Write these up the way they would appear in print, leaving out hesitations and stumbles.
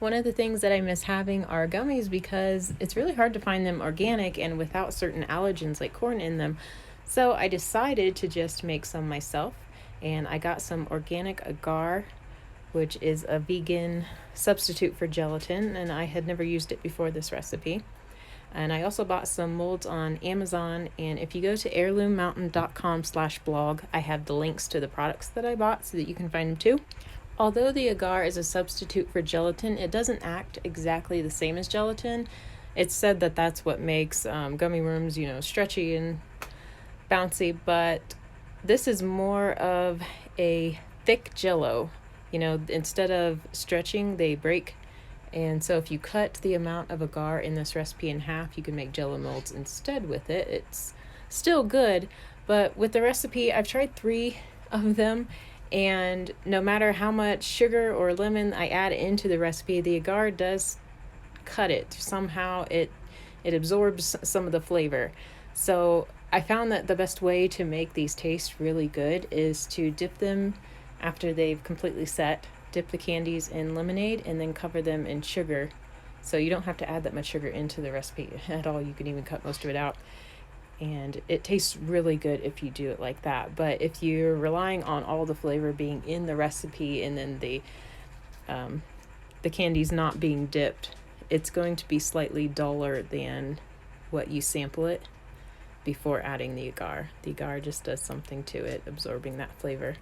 One of the things that I miss having are gummies because it's really hard to find them organic and without certain allergens like corn in them. So I decided to just make some myself, and I got some organic agar, which is a vegan substitute for gelatin, and I had never used it before this recipe. And I also bought some molds on Amazon, and if you go to heirloommountain.com/blog, I have the links to the products that I bought so that you can find them too. Although the agar is a substitute for gelatin, it doesn't act exactly the same as gelatin. It's said that that's what makes gummy worms, stretchy and bouncy, but this is more of a thick jello. Instead of stretching, they break. And so if you cut the amount of agar in this recipe in half, you can make jello molds instead with it. It's still good, but with the recipe, I've tried 3 of them, and no matter how much sugar or lemon I add into the recipe, the agar does cut it. Somehow it absorbs some of the flavor. So I found that the best way to make these taste really good is to dip them after they've completely set. Dip the candies in lemonade and then cover them in sugar. So you don't have to add that much sugar into the recipe at all. You can even cut most of it out. And it tastes really good if you do it like that. But if you're relying on all the flavor being in the recipe and then the candies not being dipped, it's going to be slightly duller than what you sample it before adding the agar. The agar just does something to it, absorbing that flavor.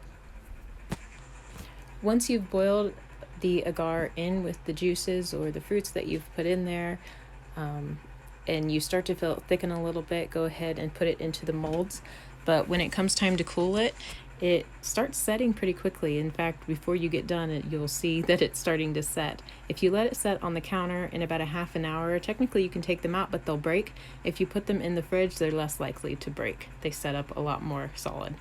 Once you've boiled the agar in with the juices or the fruits that you've put in there, and you start to feel it thicken a little bit, go ahead and put it into the molds. But when it comes time to cool it, it starts setting pretty quickly. In fact, before you get done, you'll see that it's starting to set. If you let it set on the counter in about a half an hour, technically you can take them out, but they'll break. If you put them in the fridge, they're less likely to break. They set up a lot more solid.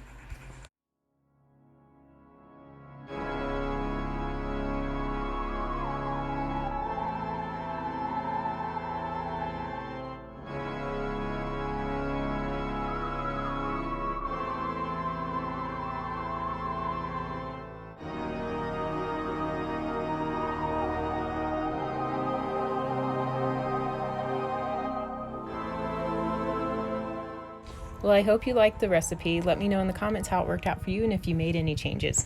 Well, I hope you liked the recipe. Let me know in the comments how it worked out for you and if you made any changes.